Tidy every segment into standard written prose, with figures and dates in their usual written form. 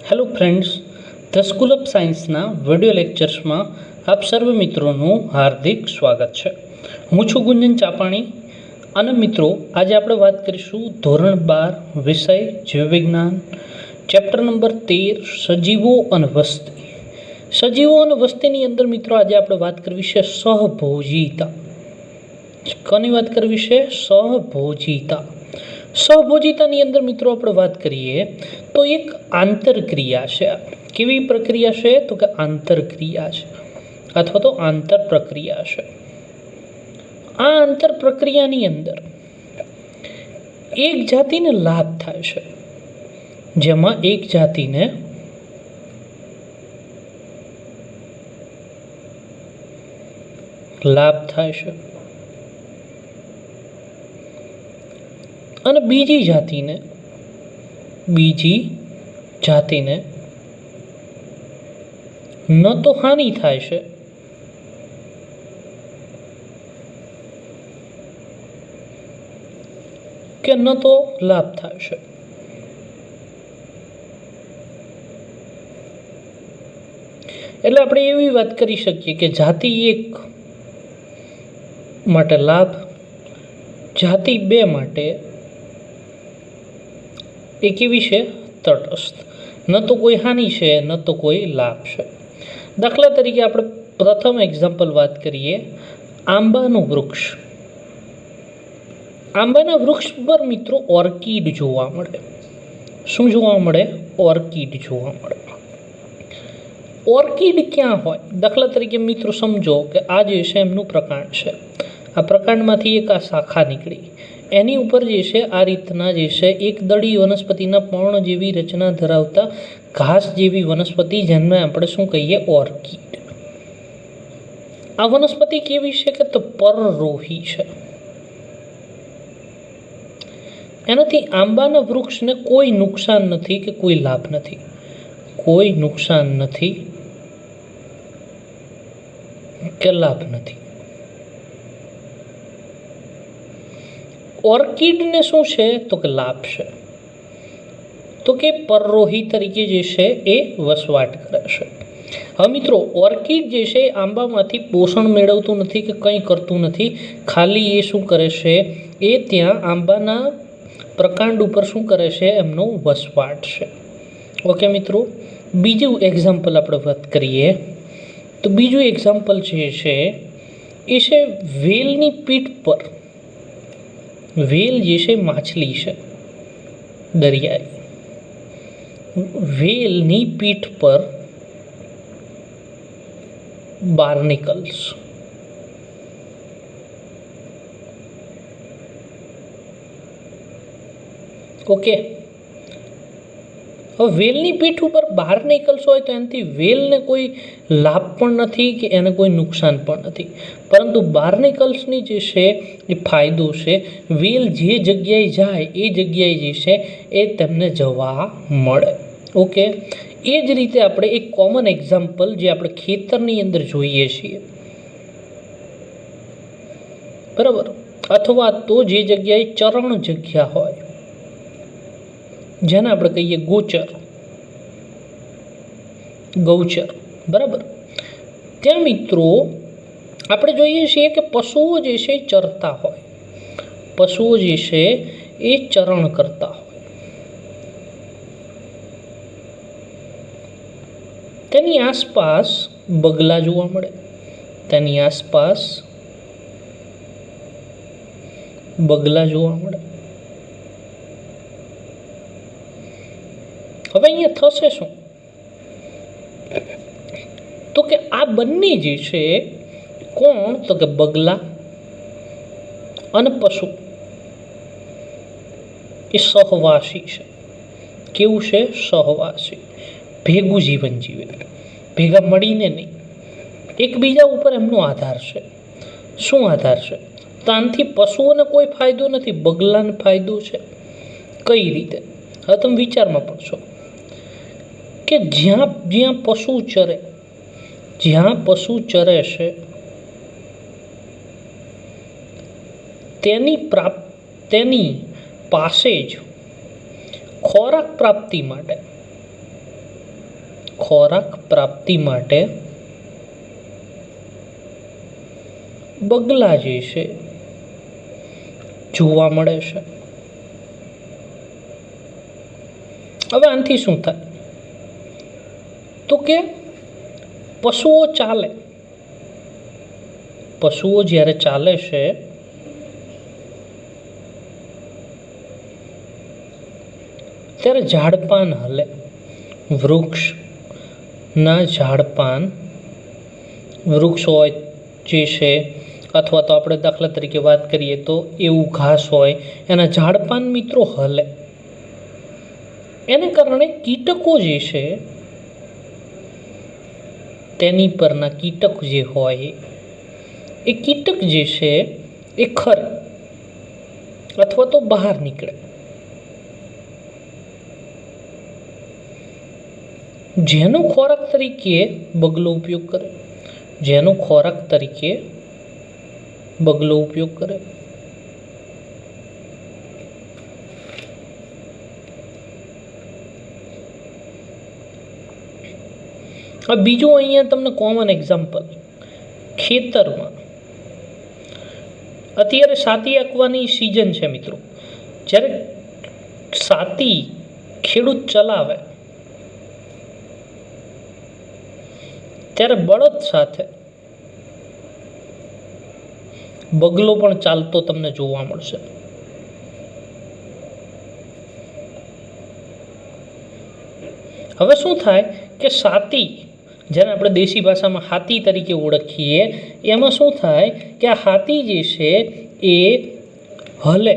Hello friends, the school of સાયન્સના video લેક્ચર્સમાં આપ સર્વ મિત્રોનું હાર્દિક સ્વાગત છે. હું છું ગુંજન ચાપાણી અને મિત્રો આજે આપણે વાત કરીશું ધોરણ 12 વિષય જીવવિજ્ઞાન ચેપ્ટર નંબર 13 સજીવો અને વસ્તી. સજીવો અને વસ્તીની અંદર મિત્રો આજે આપણે વાત કરવી છે સહભોજિતા. કોની વાત કરવી છે? સહભોજિતા. સહભોજિતાની અંદર મિત્રો આપણે વાત કરીએ તો એક આંતરક્રિયા છે. કેવી પ્રક્રિયા છે? તો કે આંતરક્રિયા છે અથવા તો આંતર પ્રક્રિયા છે. આ આંતર પ્રક્રિયાની અંદર એક જાતિને લાભ થાય છે, જેમાં એક જાતિને લાભ થાય છે અને બીજી જાતિને ન તો હાનિ થાય છે કે ન તો લાભ થાય છે. એટલે આપણે એવી વાત કરી શકીએ કે જાતિ 1 માટે લાભ, જાતિ 2 માટે એ કેવી છે? તટસ્થ. ન તો કોઈ હાનિ છે, ન તો કોઈ લાભ છે. દાખલા તરીકે આપણે પ્રથમ એક્ઝામ્પલ વાત કરીએ આંબાનું વૃક્ષ. આંબાના વૃક્ષ પર મિત્રો ઓર્કિડ જોવા મળે. શું જોવા મળે? ઓર્કિડ જોવા મળે. ઓર્કિડ ક્યાં હોય? દાખલા તરીકે મિત્રો સમજો કે આ જે છે એમનું પ્રકાંડ છે. આ પ્રકાંડમાંથી એક આ શાખા નીકળી, એની ઉપર જે છે આ રીતના જે છે એક દળી વનસ્પતિના પર્ણ જેવી રચના ધરાવતા ઘાસ જેવી વનસ્પતિ, જેને આપણે શું કહીએ? ઓર્કિડ. આ વનસ્પતિ કેવી છે? કે તો પરરોહી છે. એનાથી આંબાના વૃક્ષને કોઈ નુકસાન નથી કે કોઈ લાભ નથી. કોઈ નુકસાન નથી કે લાભ નથી. ઓર્કિડને શું છે? તો કે લાભ છે. તો કે પરરોહી તરીકે જે છે એ વસવાટ કરે છે. હવે મિત્રો ઓર્કિડ જે છે આંબામાંથી પોષણ મેળવતું નથી કે કંઈ કરતું નથી. ખાલી એ શું કરે છે? એ ત્યાં આંબાના પ્રકાંડ ઉપર શું કરે છે? એમનો વસવાટ છે. ઓકે મિત્રો, બીજું એક્ઝામ્પલ આપણે વાત કરીએ તો બીજું એક્ઝામ્પલ જે છે એ છે વેલની પીઠ પર. વેલ જે છે માછલી છે દરિયાઈ. વેલની પીઠ પર બાર્નિકલ્સ. ઓકે, હવે વેલની પીઠ ઉપર બાર્નિકલ્સ હોય તો એનાથી વેલને કોઈ લાભ પણ નથી કે એને કોઈ નુકસાન પણ નથી, પરંતુ બાર્નિકલ્સની જે છે એ ફાયદો છે. વેલ જે જગ્યાએ જાય એ જગ્યાએ જે છે એ તેમને જવા મળે. ઓકે, એ જ રીતે આપણે એક કોમન એક્ઝામ્પલ જે આપણે ખેતરની અંદર જોઈએ છીએ, બરાબર, અથવા તો જે જગ્યાએ ચરણ જગ્યા હોય, જેને આપણે કહીએ ગૌચર, બરાબર. ત્યાં મિત્રો આપણે જોઈએ છીએ કે પશુઓ જે છે ચરતા હોય, પશુઓ જે છે એ ચરણ કરતા હોય. તેની આસપાસ બગલા જોવા મળે, તેની આસપાસ બગલા જોવા મળે. હવે અહીંયા થશે શું? તો કે આ બંને જે છે કોણ? તો કે બગલા અને પશુ એ સહવાસી છે. કેવું છે? સહવાસી. ભેગું જીવન જીવે, ભેગા મળીને નહીં. એકબીજા ઉપર એમનો આધાર છે. શું આધાર છે? તો આનાથી પશુઓને કોઈ ફાયદો નથી, બગલાને ફાયદો છે. કઈ રીતે? હવે તમે વિચારમાં પડશો કે જ્યાં પશુ ચરે, છે તેની પાસે જ ખોરાક પ્રાપ્તિ માટે ખોરાક પ્રાપ્તિ માટે બગલા જે છે જોવા મળે છે. હવે આનાથી શું થાય તો કે પશુઓ ચાલે, પશુઓ જ્યારે ચાલે છે ત્યારે ઝાડપાન હલે, વૃક્ષના ઝાડપાન, વૃક્ષ હોય જે છે અથવા તો આપણે દાખલા તરીકે વાત કરીએ તો એવું ઘાસ હોય એના ઝાડપાન મિત્રો હલે. એને કારણે કીટકો જે છે તેની પરના કીટક જે હોય એ કીટક જે છે એ ખરે અથવા તો બહાર નીકળે. જેનો ખોરાક તરીકે બગલો ઉપયોગ કરે, જેનો ખોરાક તરીકે બગલો ઉપયોગ કરે. આ બીજું અહીંયા તમને કોમન એક્ઝામ્પલ, ખેતરમાં અત્યારે સાતી આંકવાની સિઝન છે મિત્રો. જ્યારે સાતી ખેડૂત ચલાવે ત્યારે બળદ સાથે બગલો પણ ચાલતો તમને જોવા મળશે. હવે શું થાય કે સાતી, જેને આપણે દેશી ભાષામાં હાથી તરીકે ઓળખીએ, એમાં શું થાય કે આ હાથી જે છે એ હલે.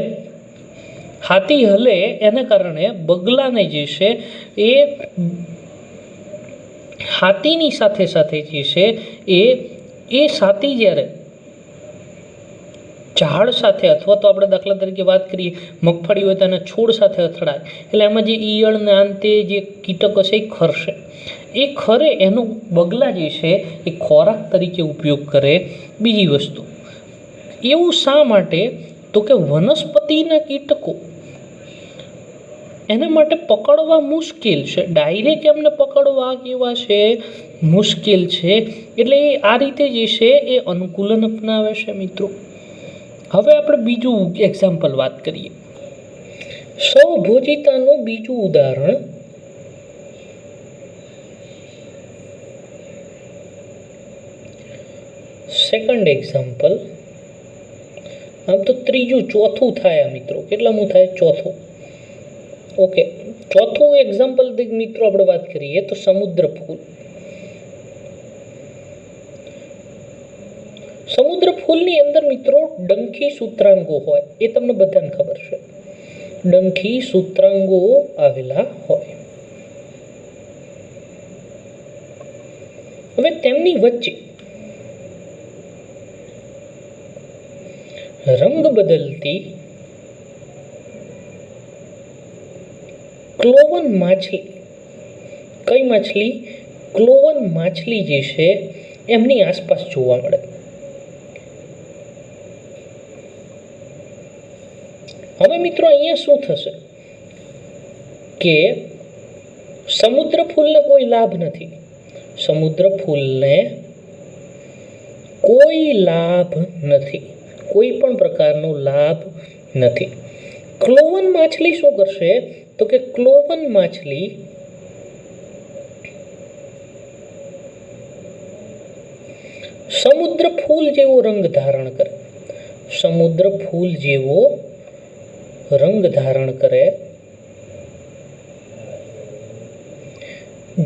હાથી હલે એને કારણે બગલાને જે છે એ હાથીની સાથે સાથે જે છે એ સાથી જ્યારે ઝાડ સાથે અથવા તો આપણે દાખલા તરીકે વાત કરીએ મગફળી હોય તો એના છોડ સાથે અથડાય એટલે એમાં જે ઈયળને અંતે જે કીટક હશે એ ખરશે. એ ખરે એનો બગલા જે છે એ ખોરાક તરીકે ઉપયોગ કરે. બીજી વસ્તુ એવું શા માટે તો કે વનસ્પતિના કીટકો એના માટે પકડવા મુશ્કેલ છે, ડાયરેક્ટ એમને પકડવા કેવા છે મુશ્કેલ છે, એટલે એ આ રીતે જે છે એ અનુકૂલન અપનાવે છે મિત્રો. હવે આપણે બીજું એક્ઝામ્પલ વાત કરીએ. સ્વભોજિતાનું બીજું ઉદાહરણ સેકન્ડ એક્ઝામ્પલ. આમ તો ત્રીજું ચોથું થાય આ મિત્રો. કેટલામું થાય? ચોથું. ઓકે, ચોથું એક્ઝામ્પલ મિત્રો આપણે વાત કરીએ તો સમુદ્ર ફૂલ. સમુદ્ર ફૂલની અંદર મિત્રો ડંખી સૂત્રાંગો હોય, એ તમને બધાને ખબર છે. ડંખી સૂત્રાંગો આવેલા હોય. હવે તેમની વચ્ચે રંગ બદલતી ક્લોવન માછલી, કઈ માછલી? ક્લોવન માછલી જે છે એમની આસપાસ જોવા મળે. હવે મિત્રો અહીંયા શું થશે કે સમુદ્ર ફૂલને કોઈ લાભ નથી. સમુદ્ર ફૂલને કોઈ લાભ નથી, કોઈ પણ પ્રકારનો લાભ નથી. ક્લોવન માછલી શું કરશે તો કે ક્લોવન માછલી સમુદ્ર ફૂલ જેવો રંગ ધારણ કરે. સમુદ્ર ફૂલ જેવો રંગ ધારણ કરે,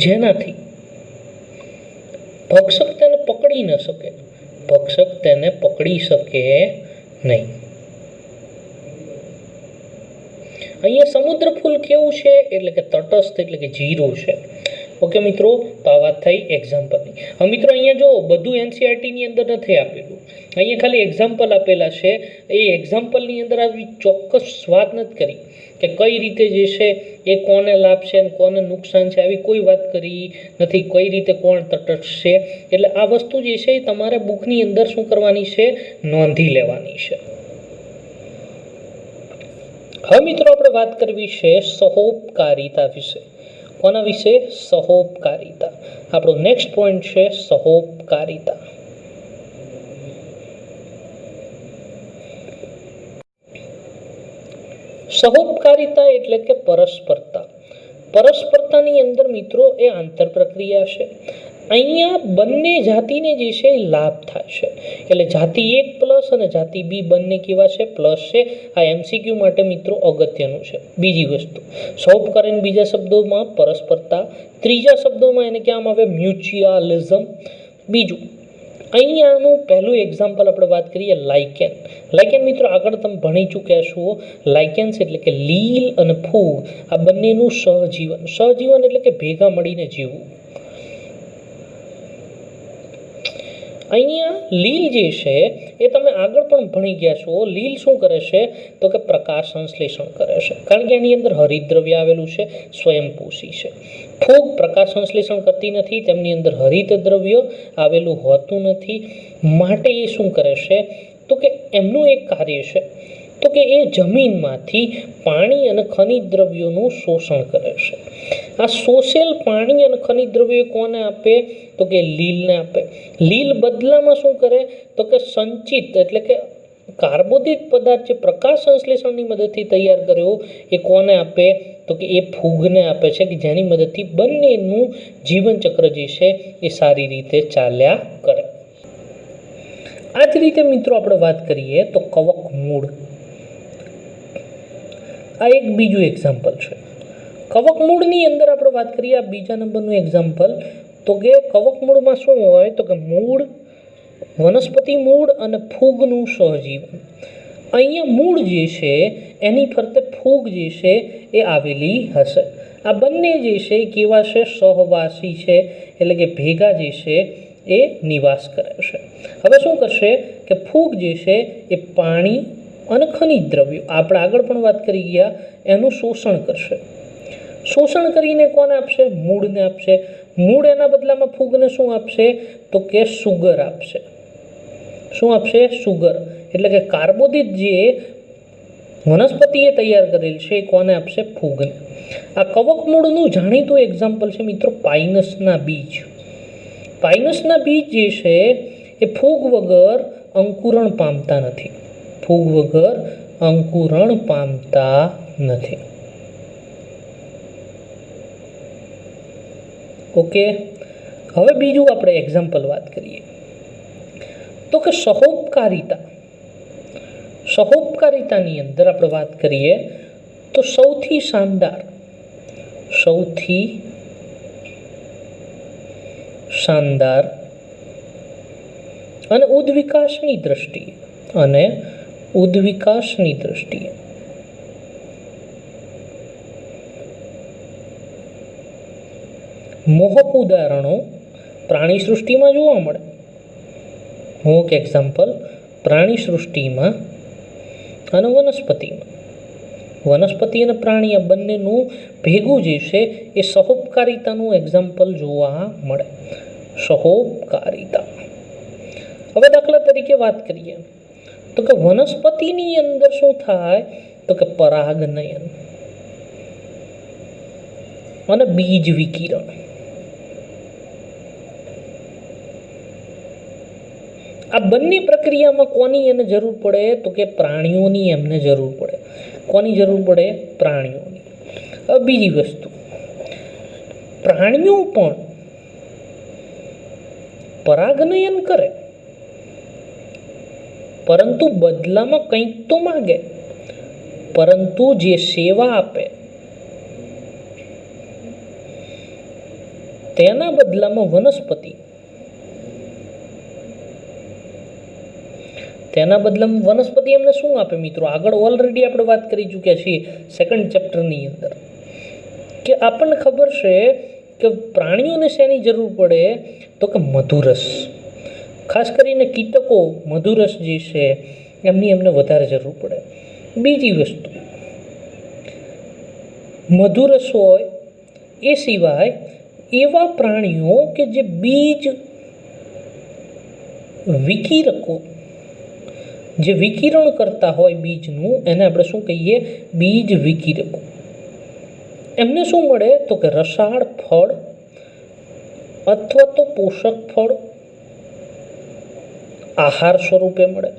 જેનાથી ભક્ષક તેને પકડી ન શકે. ભક્ષક તેને પકડી શકે નહીં. અહીંયા સમુદ્ર ફૂલ કેવું છે એટલે કે તટસ્થ, એટલે કે જીરું છે. ઓકે મિત્રો, તો આ વાત થઈ એક્ઝામ્પલની. હવે મિત્રો અહીંયા જો બધું એનસીઆરટીની અંદર નથી આપેલું, અહીંયા ખાલી એક્ઝામ્પલ આપેલા છે. એ એક્ઝામ્પલની અંદર આવી ચોક્કસ વાત નથી કરી કે કઈ રીતે જે છે એ કોને લાભ છે અને કોને નુકસાન છે, આવી કોઈ વાત કરી નથી. કઈ રીતે કોણ તટસ્થ છે, એટલે આ વસ્તુ જે છે એ તમારે બુકની અંદર શું કરવાની છે? નોંધી લેવાની છે. હવે મિત્રો આપણે વાત કરવી છે સહોપકારિતા વિશે. કોના વિશે? સહોપકારિતા. આપણો નેક્સ્ટ પોઈન્ટ છે સહોપકારિતા. સહોપકારિતા એટલે કે પરસ્પરતા. પરસ્પરતાની અંદર મિત્રો એ આંતર પ્રક્રિયા છે. અહીંયા બંને જાતિને જે છે એ લાભ થાય છે. એટલે જાતિ 1 પ્લસ અને જાતિ 2 બંને કેવા છે? પ્લસ છે. આ MCQ માટે મિત્રો અગત્યનું છે. બીજી વસ્તુ સહોપકારી, બીજા શબ્દોમાં પરસ્પરતા, ત્રીજા શબ્દોમાં એને ક્યાં આવે? મ્યુચ્યુઅલિઝમ. બીજું અહીંયાનું પહેલું એક્ઝામ્પલ આપણે વાત કરીએ લાઇકેન. લાઇકેન મિત્રો આગળ તમે ભણી ચૂક્યા છો. લાઇકેન્સ એટલે કે લીલ અને ફૂગ આ બંનેનું સહજીવન. સહજીવન એટલે કે ભેગા મળીને જીવવું. અહીંયા લીલ જે છે એ તમે આગળ પણ ભણી ગયા છો. લીલ શું કરે છે? તો કે પ્રકાશ સંશ્લેષણ કરે છે, કારણ કે એની અંદર હરિતદ્રવ્ય આવેલું છે, સ્વયંપોષી છે. ફૂગ પ્રકાશ સંશ્લેષણ કરતી નથી, તેમની અંદર હરિતદ્રવ્ય આવેલું હોતું નથી. માટે એ શું કરે છે? તો કે એમનું એક કાર્ય છે તો કે એ જમીનમાંથી પાણી અને ખનિજ દ્રવ્યોનું શોષણ કરે છે. આ શોષેલ પાણી અને ખનિજ દ્રવ્યો કોને આપે? તો કે લીલને આપે. લીલ બદલામાં શું કરે? તો કે સંચિત એટલે કે કાર્બોદિત પદાર્થ જે પ્રકાશ સંશ્લેષણની મદદથી તૈયાર કર્યો એ કોને આપે? તો કે એ ફૂગને આપે છે, કે જેની મદદથી બંનેનું જીવનચક્ર જે છે એ સારી રીતે ચાલ્યા કરે. આ જ રીતે મિત્રો આપણે વાત કરીએ તો કવક મૂળ. આ એક બીજું એક્ઝામ્પલ છે. કવકમૂળની અંદર આપણે વાત કરીએ આ બીજા નંબરનું એક્ઝામ્પલ, તો કે કવકમૂળમાં શું હોય? તો કે મૂળ, વનસ્પતિ મૂળ અને ફૂગનું સહજીવન. અહીંયા મૂળ જે છે એની ફરતે ફૂગ જે છે એ આવેલી હશે. આ બંને જે છે એ કેવા છે? સહવાસી છે, એટલે કે ભેગા જે છે એ નિવાસ કરે છે. હવે શું કરશે કે ફૂગ જે છે એ પાણી અને ખનિજ દ્રવ્યો આપણે આગળ પણ વાત કરી ગયા એનું શોષણ કરશે. શોષણ કરીને કોને આપશે? મૂળને આપશે. મૂળ એના બદલામાં ફૂગને શું આપશે? તો કે સુગર આપશે. શું આપશે? સુગર. એટલે કે કાર્બોદિત જે વનસ્પતિએ તૈયાર કરેલ છે એ કોને આપશે? ફૂગને. આ કવકમૂળનું જાણીતું એક્ઝામ્પલ છે મિત્રો પાઇનસના બીજ. પાઇનસના બીજ જે છે એ ફૂગ વગર અંકુરણ પામતા નથી. ફૂગ વગર અંકુરણ પામતા નથી. ઓકે, હવે બીજું આપણે એક્ઝામ્પલ વાત કરીએ તો કે સહોપકારિતા. સહોપકારિતાની અંદર આપણે વાત કરીએ તો સૌથી શાનદાર અને ઉદ્વિકાસની દ્રષ્ટિએ મોહક ઉદાહરણો પ્રાણી સૃષ્ટિમાં જોવા મળે. મોહક એક્ઝામ્પલ પ્રાણી સૃષ્ટિમાં અને વનસ્પતિમાં. વનસ્પતિ અને પ્રાણી આ બંનેનું ભેગું જે છે એ સહોપકારિતાનું એક્ઝામ્પલ જોવા મળે. સહોપકારિતા. હવે દાખલા તરીકે વાત કરીએ તો કે વનસ્પતિની અંદર શું થાય? તો કે પરાગનયન અને બીજ વિકિરણ. આ બંને પ્રક્રિયામાં કોની એને જરૂર પડે? તો કે પ્રાણીઓની એમને જરૂર પડે. કોની જરૂર પડે? પ્રાણીઓની. હવે બીજી વસ્તુ, પ્રાણીઓ પણ પરાગનયન કરે પરંતુ બદલામાં કંઈક તો માગે. પરંતુ જે સેવા આપે તેના બદલામાં વનસ્પતિ એમને શું આપે? મિત્રો આગળ ઓલરેડી આપણે વાત કરી ચૂક્યા છીએ સેકન્ડ ચેપ્ટરની અંદર કે આપણને ખબર છે કે પ્રાણીઓને શેની જરૂર પડે? તો કે મધુરસ. ખાસ કરીને કીટકો મધુરસ જે છે એમને વધારે જરૂર પડે. બીજી વસ્તુ, મધુરસ હોય એ સિવાય એવા પ્રાણીઓ કે જે બીજ વિકિરકો જે વિકિરણ કરતા હોય બીજનું, એને આપણે શું કહીએ? બીજ વિકિરકો. એમને શું મળે તો કે રસાળ ફળ અથવા તો પોષક ફળ આહાર સ્વરૂપે મળે.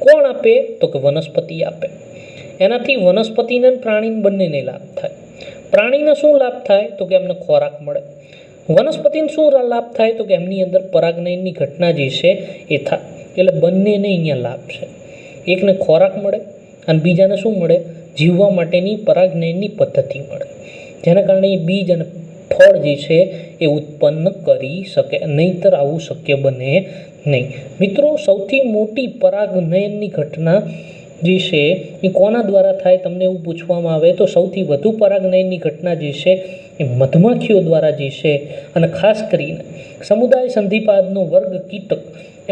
કોણ આપે તો કે વનસ્પતિ આપે. એનાથી વનસ્પતિને પ્રાણીને બંનેને લાભ થાય. પ્રાણીને શું લાભ થાય તો કે એમને ખોરાક મળે. વનસ્પતિને શું લાભ થાય તો કે એમની અંદર પરાગનયનની ઘટના જે છે એ થાય. એટલે બંનેને અહીંયા લાભ છે. એકને ખોરાક મળે અને બીજાને શું મળે, જીવવા માટેની પરાગનયનની પદ્ધતિ મળે, જેના કારણે એ બીજ અને ફળ જે છે એ ઉત્પન્ન કરી શકે. નહીંતર આવું શક્ય બને નહીં. મિત્રો, સૌથી મોટી પરાગનયનની ઘટના જે છે એ કોના દ્વારા થાય તમને એવું પૂછવામાં આવે તો સૌથી વધુ પરાગનયનની ઘટના જે છે એ મધમાખીઓ દ્વારા જે છે, અને ખાસ કરીને સમુદાય સંધિપાદનો વર્ગ કીટક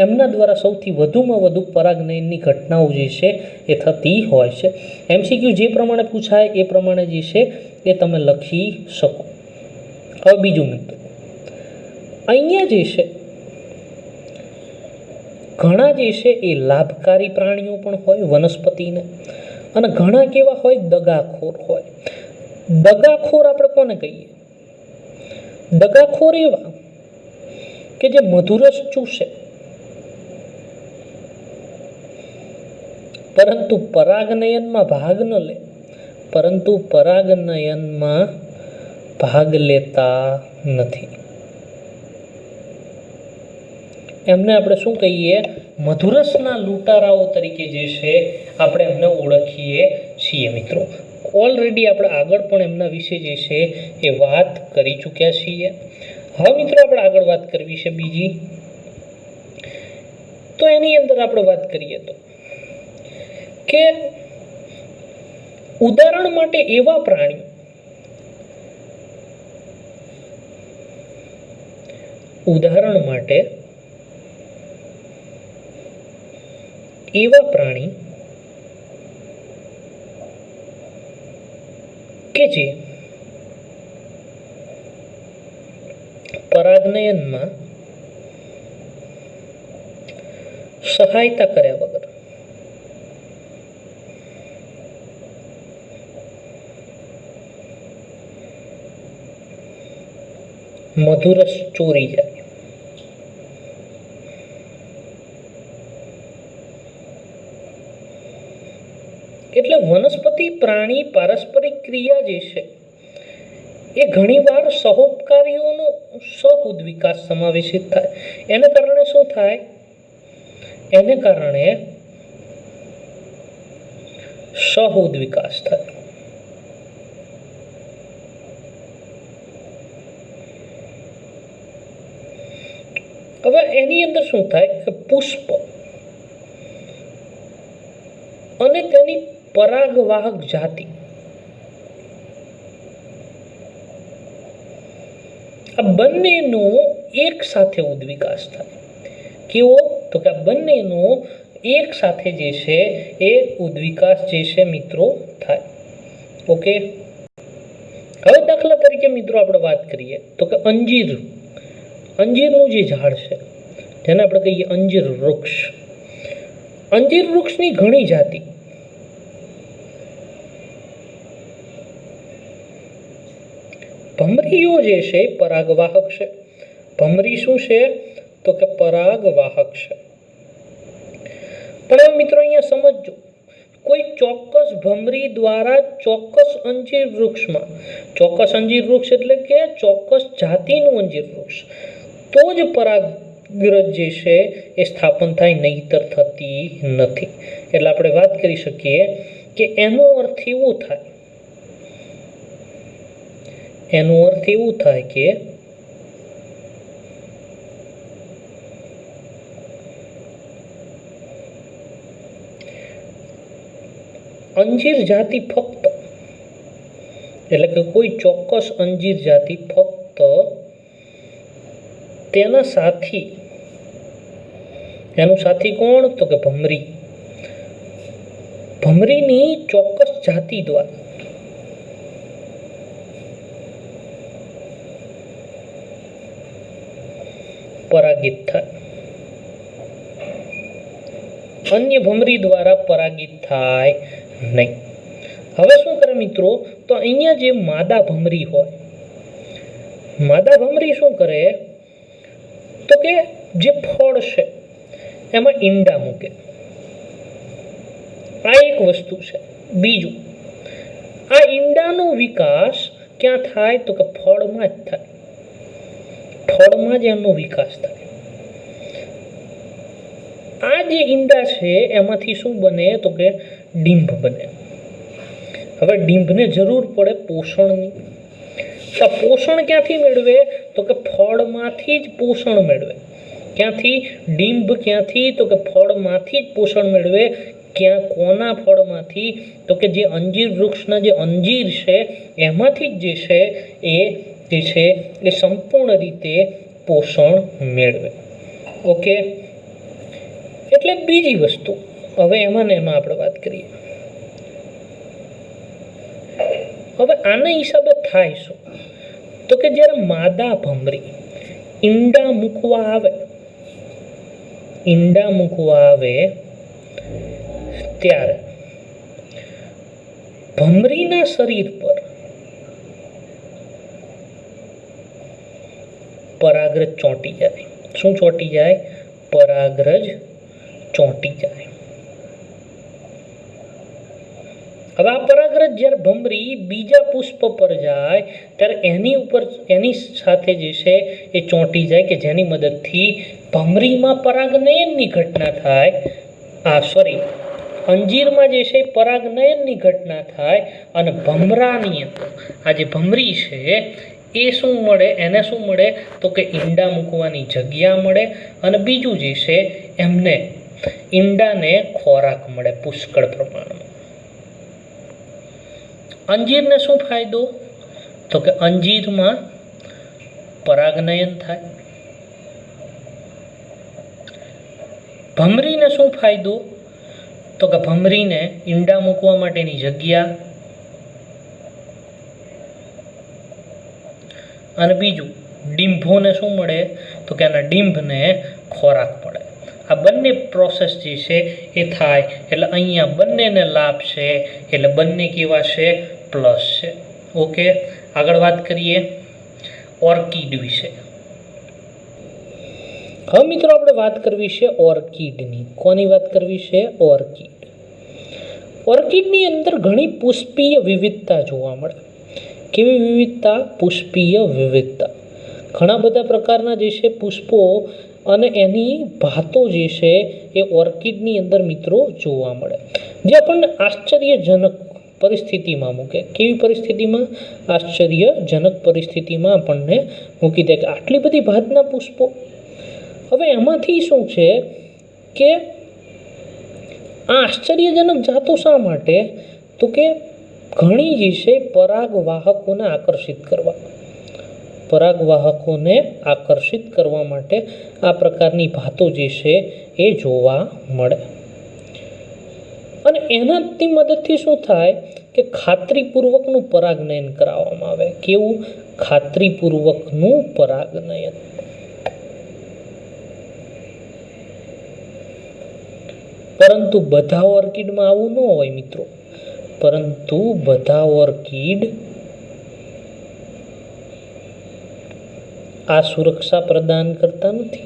એમના દ્વારા સૌથી વધુમાં વધુ પરાગનયનની ઘટનાઓ જે છે એ થતી હોય છે. MCQ જે પ્રમાણે પૂછાય એ પ્રમાણે જે છે એ તમે લખી શકો. હવે બીજું મિત્રો, અહીંયા જે છે ઘણા જે છે એ લાભકારી પ્રાણીઓ પણ હોય વનસ્પતિને, અને ઘણા કેવા હોય દગાખોર હોય. દગાખોર આપણે કોને કહીએ? દગાખોર એવા કે જે મધુરસ ચૂસે પરંતુ પરાગનયનમાં ભાગ ન લે, પરંતુ પરાગનયનમાં ભાગ લેતા નથી. એમને આપણે શું કહીએ? મધુરસના લૂંટારાઓ તરીકે જે છે આપણે એમને ઓળખીએ છીએ. મિત્રો, ઓલરેડી આપણે આગળ પણ એમના વિશે જે છે એ વાત કરી ચૂક્યા છીએ. હવે મિત્રો આપણે આગળ વાત કરવી છે બીજી. તો એની અંદર આપણે વાત કરીએ તો કે ઉદાહરણ માટે એવા પ્રાણીઓ, ઉદાહરણ માટે એવા પ્રાણી કે જે પરાગનયનમાં સહાયતા કર્યા વગર મધુરસ ચોરી જાય. એટલે વનસ્પતિ પ્રાણી પારસ્પરિક ક્રિયા જે છે એ ઘણીવાર સહોપકારીઓનો સહુદ વિકાસ સમાવેશિત થાય. એને કારણે શું થાય? એને કારણે સહુદ વિકાસ થાય. હવે એની અંદર શું થાય કે પુષ્પ અને તેની પરાગવાહક જાતિ આ બંનેનો એક સાથે ઉદ્વિકાસ થાય. કેવો? તો કે આ બંનેનો એક સાથે જે છે એ ઉદ્વિકાસ જે છે મિત્રો થાય. ઓકે, હવે દાખલા તરીકે મિત્રો આપણે વાત કરીએ તો કે અંજીરનું જે ઝાડ છે જેને આપણે કહીએ અંજીર વૃક્ષ. અંજીર વૃક્ષની ઘણી જાતિ ભમરીઓ જે છે પરાગવાહક છે. ભમરી શું છે તો કે પરાગવાહક છે. પણ હવે મિત્રો અહીંયા સમજજો, કોઈ ચોક્કસ ભમરી દ્વારા ચોક્કસ અંજીર વૃક્ષમાં, ચોક્કસ અંજીર વૃક્ષ એટલે કે ચોક્કસ જાતિનું અંજીર વૃક્ષ, તો જ પરાગરજ જે છે એ સ્થાપન થાય, નહીતર થતી નથી. એટલે આપણે વાત કરી શકીએ કે એનો અર્થ એવો થાય, એનો અર્થ એવું થાય કે અંજીર જાતિ ફક્ત, એટલે કે કોઈ ચોક્કસ અંજીર જાતિ ફક્ત તેના સાથી, એનું સાથી કોણ તો કે ભમરી, ભમરીની ચોક્કસ જાતિ દ્વારા પરાગિત થાય, અન્ય ભમરી દ્વારા પરાગિત થાય નહીં. હવે શું કરે મિત્રો, તો અહીંયા જે માદા ભમરી હોય, માદા ભમરી શું કરે તો કે જે ફળ છે એમાં ઈંડા મૂકે. આ એક વસ્તુ છે. બીજું, આ ઈંડાનો વિકાસ ક્યાં થાય તો કે ફળમાં જ થાય. ફળમાં જ એમનો વિકાસ થાય. આ જે ઈંડા છે એમાંથી શું બને તો કે ડીંભ બને. હવે ડીંભને જરૂર પડે પોષણની. તો પોષણ ક્યાંથી મેળવે તો કે ફળમાંથી જ પોષણ મેળવે. ક્યાંથી? ડીંભ ક્યાંથી તો કે ફળમાંથી જ પોષણ મેળવે. ક્યાં? કોના ફળમાંથી તો કે જે અંજીર વૃક્ષના જે અંજીર છે એમાંથી જ જે છે એ સંપૂર્ણ રીતે પોષણ મેળવે. ઓકે, એટલે બીજી વસ્તુ. હવે એમાં ને એમાં આપણે વાત કરીએ. હવે આના હિસાબે થાય શું તો કે જ્યારે માદા ભમરી ઈંડા મૂકવા આવે ત્યારે ભમરીના શરીર પર પરાગરજ ચોંટી જાય. શું ચોંટી જાય? પરાગરજ ચોંટી જાય. હવે આ પરાગરજ જ્યારે ભમરી બીજા પુષ્પ પર જાય ત્યારે એની સાથે જે છે એ ચોંટી જાય કે જેની મદદથી ભમરીમાં પરાગનયનની ઘટના થાય. અંજીરમાં જે છે પરાગનયનની ઘટના થાય અને ભમરાની અંદર આ જે ભમરી છે એ શું મળે, એને શું મળે તો કે ઈંડા મૂકવાની જગ્યા મળે અને બીજું જે છે એમને ઈંડાને ખોરાક મળે પુષ્કળ પ્રમાણમાં. અંજીરને શું ફાયદો તો કે અંજીરમાં પરાગનયન થાય. ભમરીને શું ફાયદો તો કે ભમરીને ઈંડા મૂકવા માટેની જગ્યા અને બીજું ડીંભોને શું મળે તો કે આના ડીંભને ખોરાક મળે. આ બંને પ્રોસેસ જે છે એ થાય એટલે અહીંયા બંનેને લાભ છે. એટલે બંને કેવા છે? પ્લસ છે. ઓકે, આગળ વાત કરીએ ઓર્કિડ વિશે. હવે મિત્રો આપણે વાત કરવી છે ઓર્કિડની. કોની વાત કરવી છે? ઓર્કિડ. ઓર્કિડની અંદર ઘણી પુષ્પીય વિવિધતા જોવા મળે. કેવી વિવિધતા? પુષ્પીય વિવિધતા. ઘણા બધા પ્રકારના જે છે પુષ્પો અને એની ભાતો જે છે એ ઓર્કિડની અંદર મિત્રો જોવા મળે, જે આપણને આશ્ચર્યજનક પરિસ્થિતિમાં મૂકે. કેવી પરિસ્થિતિમાં? આશ્ચર્યજનક પરિસ્થિતિમાં આપણને મૂકી દે કે આટલી બધી ભાતના પુષ્પો. હવે એમાંથી શું છે કે આ આશ્ચર્યજનક જાતો શા માટે તો કે ઘણી જે છે પરાગવાહકોને આકર્ષિત કરવા માટે આ પ્રકારની ભાતો જે છે એ જોવા મળે. અને એનાથી મદદથી શું થાય કે ખાતરીપૂર્વકનું પરાગનયન કરાવવામાં આવે. કેવું? ખાતરીપૂર્વકનું પરાગનયન. પરંતુ બધા ઓર્કિડમાં આવું ન હોય મિત્રો. પરંતુ બધા ઓર્કિડ આ સુરક્ષા પ્રદાન કરતા નથી.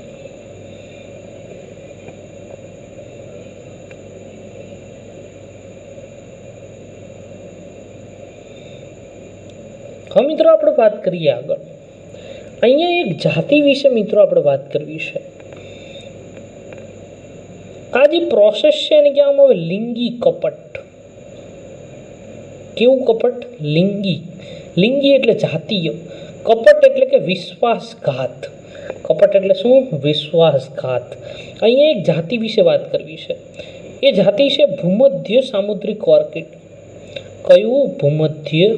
હવે મિત્રો આપણે વાત કરીએ આગળ. અહીંયા એક જાતિ વિશે મિત્રો આપણે વાત કરવી છે. આ જે પ્રોસેસ છે એને કહેવામાં આવે લિંગી કપટ. કેવું કપટ? લિંગી એટલે જાતીય, કપટ એટલે કે વિશ્વાસઘાત. કપટ એટલે શું? વિશ્વાસઘાત. અહીંયા એક જાતિ વિશે વાત કરવી છે. એ જાતિ છે ભૂમધ્ય સામુદ્રિક ઓર્કિડ. કયું? ભૂમધ્ય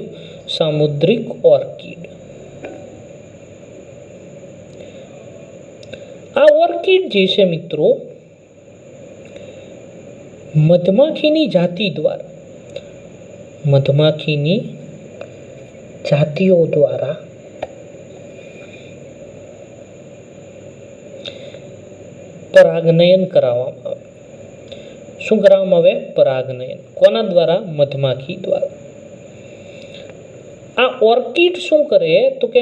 સામુદ્રિક ઓર્કિડ. આ ઓર્કિડ જે છે મિત્રો મધમાખીની જાતિઓ દ્વારા પરાગનયન કરાવવામાં આવે. શું કરાવવામાં આવે? પરાગનયન. કોના દ્વારા? મધમાખી દ્વારા. આ ઓર્કિડ શું કરે તો કે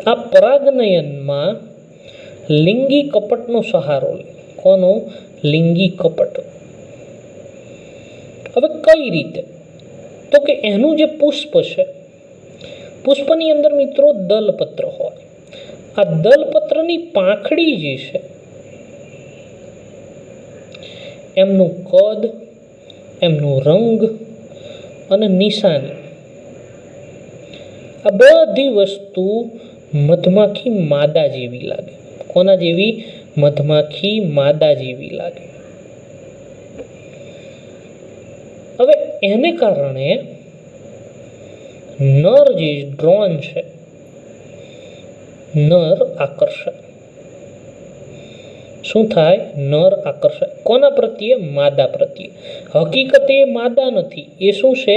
આ પરાગનયનમાં લિંગી કપટનો સહારો લે. કોનો? લિંગી કપટ. હવે કઈ રીતે? તો કે એનું જે પુષ્પ છે, પુષ્પની અંદર મિત્રો દલપત્ર હોય. આ દલપત્રની પાંખડી જે છે, એમનું કદ, એમનું રંગ અને નિશાની, આ બધી વસ્તુ મધમાખી માદા જેવી લાગે. કોના જેવી? મધમાખી માદા જેવી લાગે. હવે એને કારણે નર જે ડ્રોન છે, નર આકર્ષાય. શું થાય? નર આકર્ષાય. કોના પ્રત્યે? માદા પ્રત્યે. હકીકતે એ માદા નથી. એ શું છે?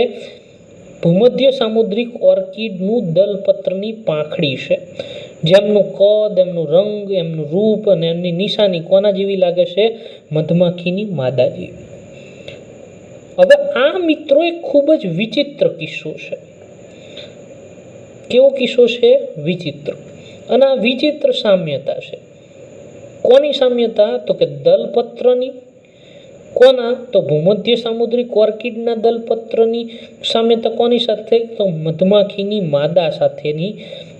ભૂમધ્ય સામુદ્રિક ઓર્કિડનું દલપત્રની પાંખડી છે. જેમનું કદ, એમનું રંગ, એમનું રૂપ અને એમની નિશાની કોના જેવી લાગે છે? મધમાખીની માદા જેવી. હવે આ મિત્રો એક ખૂબ જ વિચિત્ર કિસ્સો છે. કેવો કિસ્સો છે? વિચિત્ર. અને આ વિચિત્ર સામ્યતા છે. કોની સામ્યતા? તો કે દલપત્રની. કોના? તો ભૂમધ્ય સામુદ્રિક ઓર્કિડના દલપત્રની સામ્યતા કોની સાથે? તો મધમાખીની માદા સાથેની,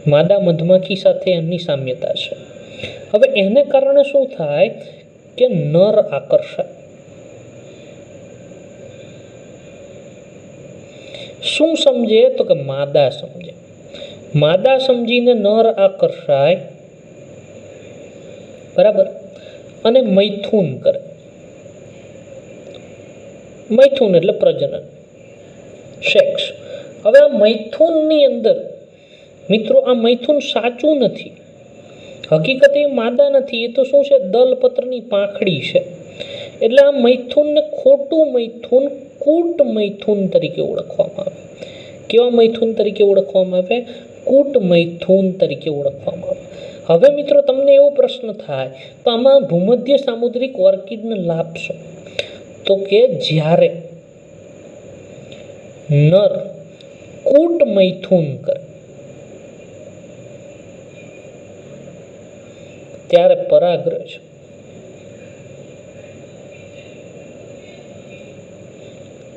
માદા મધમાખી સાથે એમની સામ્યતા છે. હવે એને કારણે શું થાય કે નર આકર્ષાય. શું સમજે? તો કે માદા સમજે. માદા સમજીને નર આકર્ષાય, બરાબર, અને મૈથુન કરે. મૈથુન એટલે પ્રજનન, સેક્સ. હવે આ મૈથુનની અંદર મિત્રો, આ મૈથુન સાચું નથી. હકીકતે એ માદા નથી. એ તો શું છે? દલપત્રની પાંખડી છે. એટલે આ મૈથુનને ખોટું મૈથુન, કૂટ મૈથુન તરીકે ઓળખવામાં આવે. કેવા મૈથુન તરીકે ઓળખવામાં આવે? કૂટ મૈથુન તરીકે ઓળખવામાં આવે. હવે મિત્રો તમને એવો પ્રશ્ન થાય, તો આમાં ભૂમધ્ય સામુદ્રિક ઓર્કિડને લાભ શું? તો કે જ્યારે નર કૂટ મૈથુન કરે ત્યારે પરાગરજ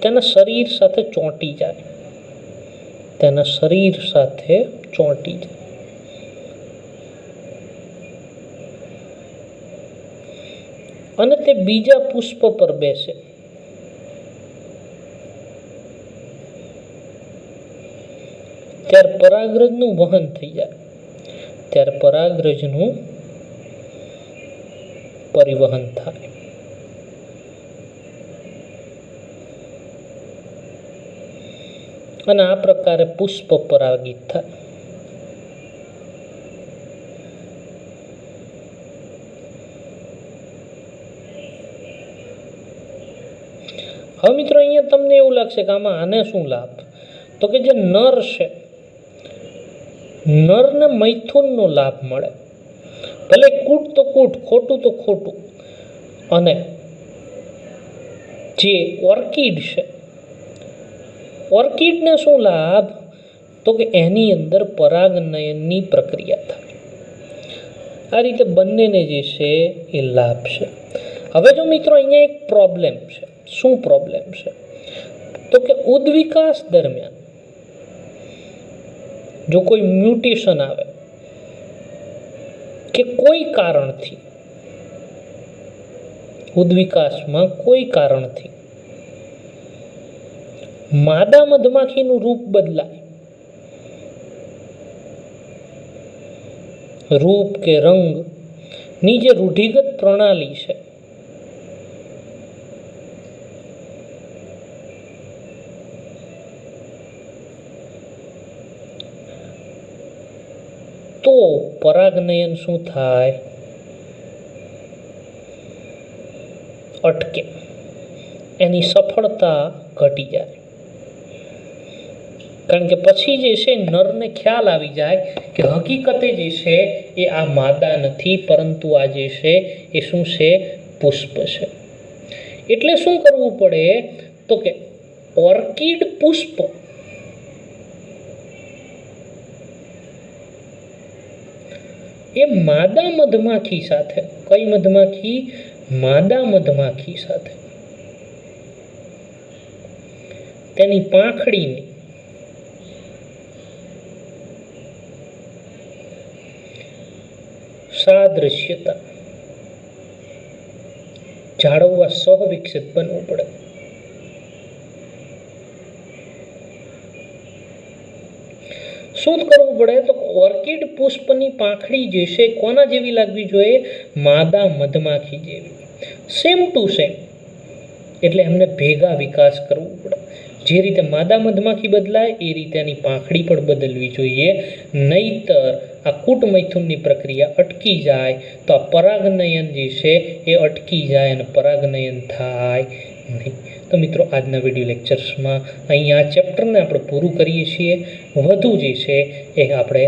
તેના શરીર સાથે ચોંટી જાય. તેના શરીર સાથે ચોંટી જાય. અને તે બીજા પુષ્પ પર બેસે. ત્યારે પરાગરજનું વહન થઈ જાય. ત્યારે પરાગરજનું પરિવહન થાય. અને આ પ્રકારે પુષ્પ પરાગિત થાય. હવે મિત્રો અહીંયા તમને એવું લાગશે કે આમાં આને શું લાભ? તો કે જે નર છે, નરને મૈથુનનો લાભ મળે. ભલે કૂટ તો કૂટ, ખોટું તો ખોટું. અને જે ઓર્કિડ છે, ઓર્કિડને શું લાભ? તો કે એની અંદર પરાગનયનની પ્રક્રિયા થાય. આ રીતે બંનેને જે છે એ લાભ છે. હવે જો મિત્રો અહીંયા એક પ્રોબ્લેમ છે. શું પ્રોબ્લેમ છે? તો કે ઉદ્વિકાસ દરમિયાન જો કોઈ મ્યુટેશન આવે કે કોઈ કારણથી, ઉદ્વિકાસમાં કોઈ કારણથી માદા મધમાખીનું રૂપ બદલાય, રૂપ કે રંગની જે રૂઢિગત પ્રણાલી છે તો પરાગનયન શું થાય? અટકે. એની સફળતા ઘટી જાય. કારણ કે પછી જે છે નરને ખ્યાલ આવી જાય કે હકીકતે જે છે એ આ માદા નથી, પરંતુ આ જે છે એ શું છે? પુષ્પ છે. એટલે શું કરવું પડે? તો કે ઓર્કિડ પુષ્પ એ માદા મધમાખી સાથે, કઈ મધમાખી? માદા મધમાખી સાથે તેની પાંખડીની સાદૃશ્યતા જાળવવા સહવિકસિત બનવું પડે. શું કરવું પડે? તો ઓર્કિડ પુષ્પની પાંખડી જે છે કોના જેવી લાગવી જોઈએ? માદા મધમાખી જેવી. સેમ ટુ સેમ, એટલે એમને ભેગા વિકાસ કરવું પડે. જે રીતે માદા મધમાખી બદલાય એ રીતે એની પાંખડી પણ બદલવી જોઈએ, નહીતર આ કૂટમૈથુનની પ્રક્રિયા અટકી જાય તો આ પરાગનયન જે છે એ અટકી જાય અને પરાગનયન થાય નહીં. તો મિત્રો, આજના વિડીયો લેક્ચર્સમાં અહીંયા આ ચેપ્ટરને આપણે પૂરું કરીએ છીએ. વધુ જે છે એ આપણે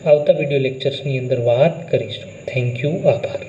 આવતા વિડીયો લેક્ચર્સની અંદર વાત કરીશું. Thank you. આભાર.